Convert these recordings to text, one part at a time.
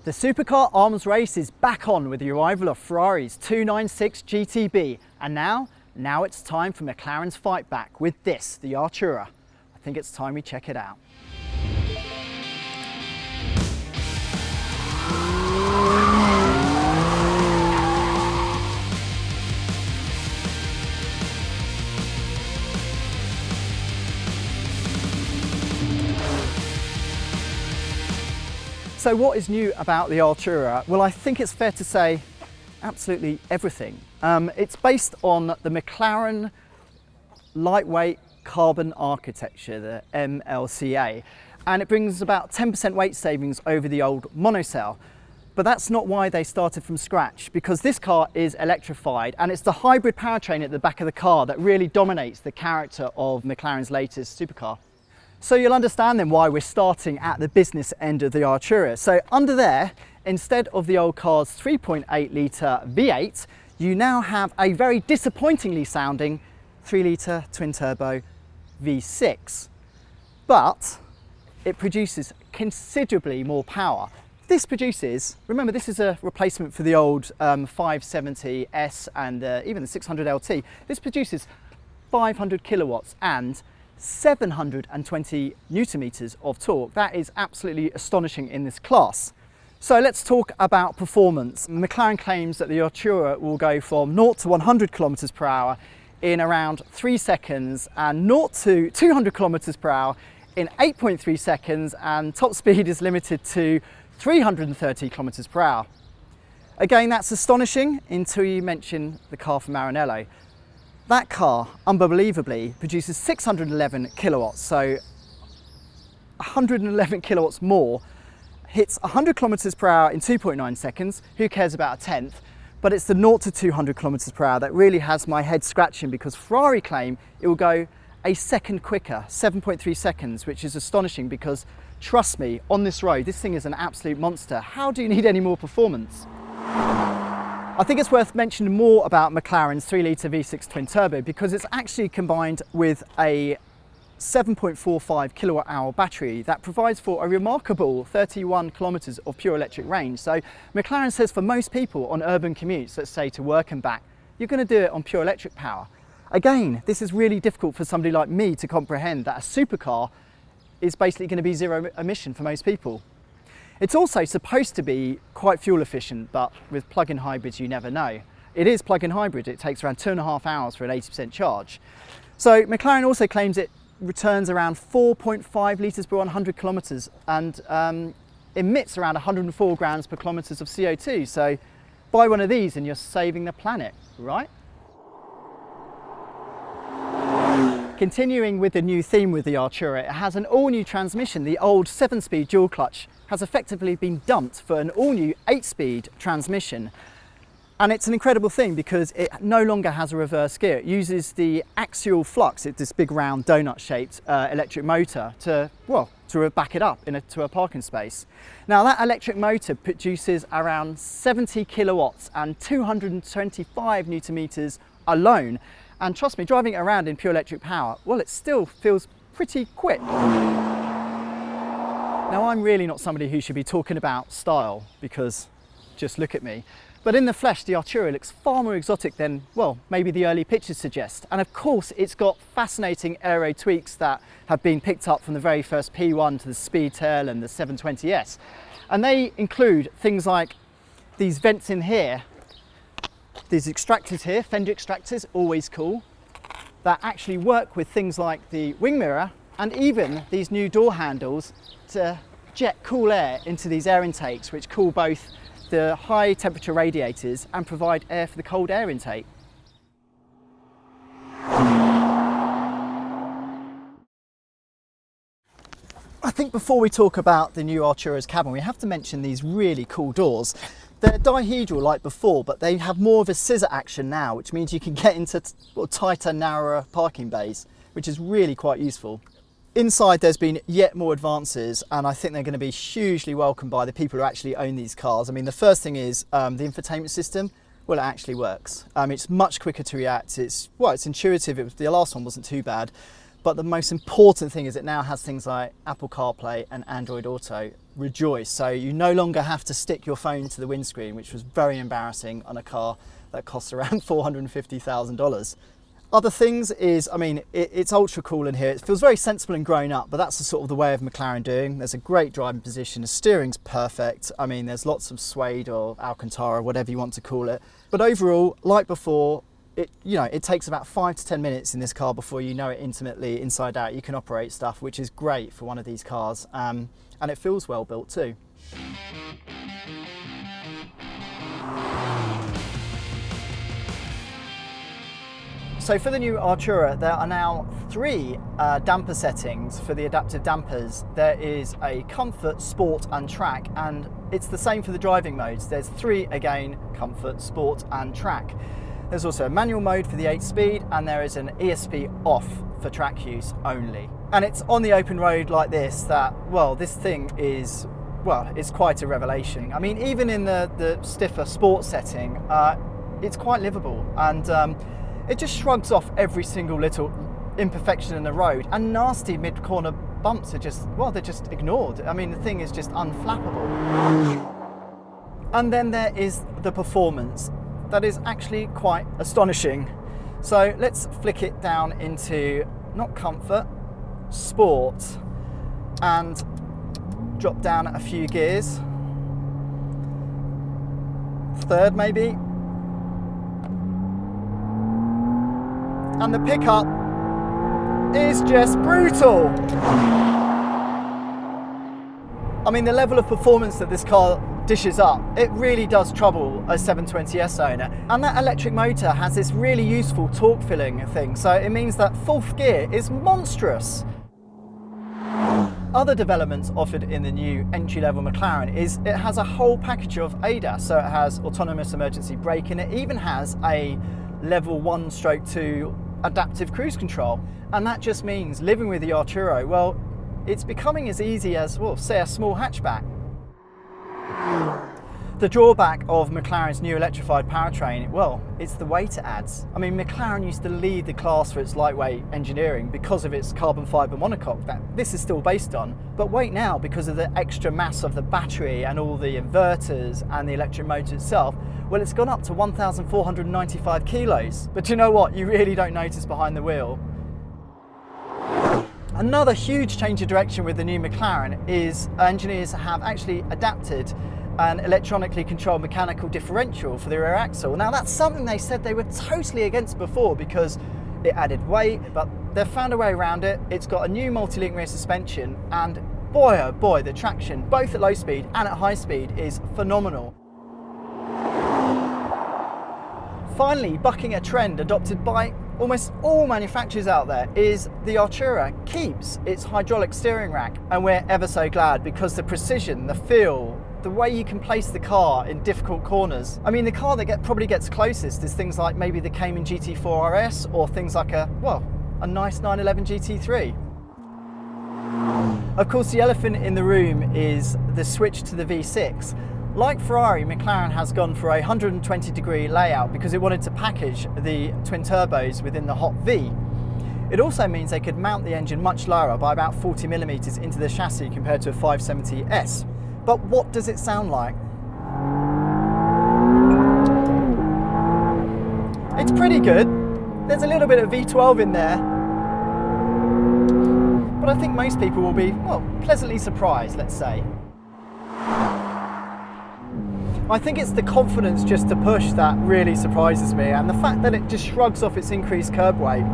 The supercar arms race is back on with the arrival of Ferrari's 296 GTB, and now it's time for McLaren's fight back with this, the Artura. I think it's time we check it out. So what is new about the Artura? Well, I think it's fair to say absolutely everything. It's based on the McLaren lightweight carbon architecture, the MLCA, and it brings about 10% weight savings over the old monocell. But that's not why they started from scratch, because this car is electrified, and it's the hybrid powertrain at the back of the car that really dominates the character of McLaren's latest supercar. So you'll understand then why we're starting at the business end of the Artura. So under there, instead of the old car's 3.8 litre V8, you now have a very disappointingly sounding 3 litre twin turbo V6. But it produces considerably more power. This produces, remember this is a replacement for the old 570S and even the 600 LT. This produces 500 kilowatts and 720 newton meters of torque. That is absolutely astonishing in this class. So let's talk about performance. McLaren claims that the Artura will go from 0 to 100 kilometers per hour in around 3 seconds and 0 to 200 kilometers per hour in 8.3 seconds, and top speed is limited to 330 kilometers per hour. Again, that's astonishing until you mention the car from Maranello. That car, unbelievably, produces 611 kilowatts, so 111 kilowatts more, hits 100 kilometers per hour in 2.9 seconds. Who cares about a tenth? But it's the 0 to 200 kilometers per hour that really has my head scratching, because Ferrari claim it will go a second quicker, 7.3 seconds, which is astonishing because, trust me, on this road, this thing is an absolute monster. How do you need any more performance? I think it's worth mentioning more about McLaren's 3 litre V6 twin turbo, because it's actually combined with a 7.45 kilowatt hour battery that provides for a remarkable 31 kilometers of pure electric range. So McLaren says for most people on urban commutes, let's say to work and back, you're going to do it on pure electric power. Again, this is really difficult for somebody like me to comprehend, that a supercar is basically going to be zero emission for most people. It's also supposed to be quite fuel efficient, but with plug-in hybrids you never know. It is plug-in hybrid, it takes around 2.5 hours for an 80% charge. So McLaren also claims it returns around 4.5 litres per 100 kilometres and emits around 104 grams per kilometres of CO2. So buy one of these and you're saving the planet, right? Continuing with the new theme with the Artura, it has an all-new transmission. The old 7-speed dual clutch has effectively been dumped for an all-new 8-speed transmission. And it's an incredible thing because it no longer has a reverse gear. It uses the axial flux, it's this big round donut-shaped electric motor to back it up to a parking space. Now that electric motor produces around 70 kilowatts and 225 newton meters alone. And trust me, driving it around in pure electric power, well, it still feels pretty quick. Now, I'm really not somebody who should be talking about style, because just look at me. But in the flesh, the Artura looks far more exotic than, well, maybe the early pictures suggest. And of course, it's got fascinating aero tweaks that have been picked up from the very first P1 to the Speedtail and the 720S. And they include things like these vents in here, these extractors here, fender extractors, always cool, that actually work with things like the wing mirror, and even these new door handles to jet cool air into these air intakes, which cool both the high temperature radiators and provide air for the cold air intake. I think before we talk about the new Artura's cabin, we have to mention these really cool doors. They're dihedral like before, but they have more of a scissor action now, which means you can get into tighter, narrower parking bays, which is really quite useful. Inside there's been yet more advances, and I think they're going to be hugely welcomed by the people who actually own these cars. I mean, the first thing is the infotainment system. Well, it actually works. It's much quicker to react. It's intuitive. The last one wasn't too bad. But the most important thing is it now has things like Apple CarPlay and Android Auto. Rejoice. So you no longer have to stick your phone to the windscreen, which was very embarrassing on a car that costs around $450,000. Other things is, I mean, it's ultra cool in here. It feels very sensible and grown up, but that's the sort of the way of McLaren doing. There's a great driving position. The steering's perfect. I mean, there's lots of suede or Alcantara, whatever you want to call it. But overall, like before, it takes about 5 to 10 minutes in this car before you know it intimately inside out. You can operate stuff, which is great for one of these cars. And it feels well built too. So for the new Artura, there are now 3 damper settings for the adaptive dampers. There is a comfort, sport and track, and it's the same for the driving modes. There's 3 again, comfort, sport and track. There's also a manual mode for the 8-speed, and there is an ESP off for track use only. And it's on the open road like this that, well, this thing is, well, it's quite a revelation. I mean, even in the stiffer sport setting, it's quite livable, and it just shrugs off every single little imperfection in the road, and nasty mid-corner bumps are just, well, they're just ignored. I mean, the thing is just unflappable. And then there is the performance. That is actually quite astonishing. So let's flick it down into, not comfort, sport, and drop down a few gears. 3rd maybe. And the pickup is just brutal. I mean, the level of performance that this car dishes up, it really does trouble a 720S owner. And that electric motor has this really useful torque filling thing, so it means that 4th gear is monstrous. Other developments offered in the new entry-level McLaren is it has a whole package of ADAS, so it has autonomous emergency braking, it even has a level 1/2 adaptive cruise control. And that just means living with the Artura, well, it's becoming as easy as, well, say a small hatchback. The drawback of McLaren's new electrified powertrain, well, it's the weight it adds. I mean, McLaren used to lead the class for its lightweight engineering because of its carbon fibre monocoque that this is still based on. But wait now, because of the extra mass of the battery and all the inverters and the electric motor itself, well, it's gone up to 1,495 kilos. But you know what? You really don't notice behind the wheel. Another huge change of direction with the new McLaren is engineers have actually adapted an electronically controlled mechanical differential for the rear axle. Now, that's something they said they were totally against before because it added weight, but they've found a way around it. It's got a new multi-link rear suspension, and boy oh boy, the traction both at low speed and at high speed is phenomenal. Finally, bucking a trend adopted by almost all manufacturers out there is the Artura keeps its hydraulic steering rack, and we're ever so glad because the precision, the feel, the way you can place the car in difficult corners. I mean, the car that probably gets closest is things like maybe the Cayman GT4 RS or things like a nice 911 GT3. Of course, the elephant in the room is the switch to the V6. Like Ferrari, McLaren has gone for a 120-degree layout because it wanted to package the twin turbos within the hot V. It also means they could mount the engine much lower by about 40 millimeters into the chassis compared to a 570S. But what does it sound like? It's pretty good. There's a little bit of V12 in there. But I think most people will be, well, pleasantly surprised, let's say. I think it's the confidence just to push that really surprises me, and the fact that it just shrugs off its increased curb weight.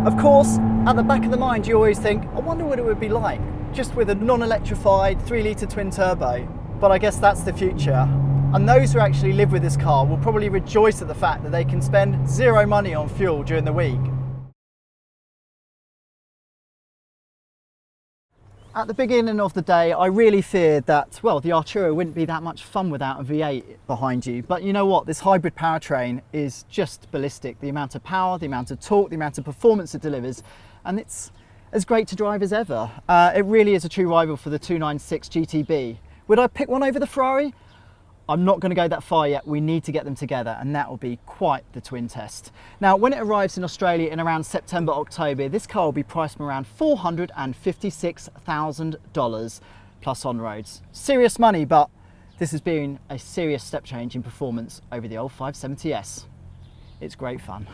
Of course, at the back of the mind, you always think, I wonder what it would be like just with a non-electrified 3-litre twin turbo. But I guess that's the future. And those who actually live with this car will probably rejoice at the fact that they can spend zero money on fuel during the week. At the beginning of the day, I really feared that, well, the Artura wouldn't be that much fun without a V8 behind you. But you know what? This hybrid powertrain is just ballistic. The amount of power, the amount of torque, the amount of performance it delivers, and it's as great to drive as ever. It really is a true rival for the 296 GTB. Would I pick one over the Ferrari? I'm not going to go that far yet. We need to get them together, and that will be quite the twin test. Now, when it arrives in Australia in around September, October, this car will be priced from around $456,000 plus on roads. Serious money, but this has been a serious step change in performance over the old 570S. It's great fun.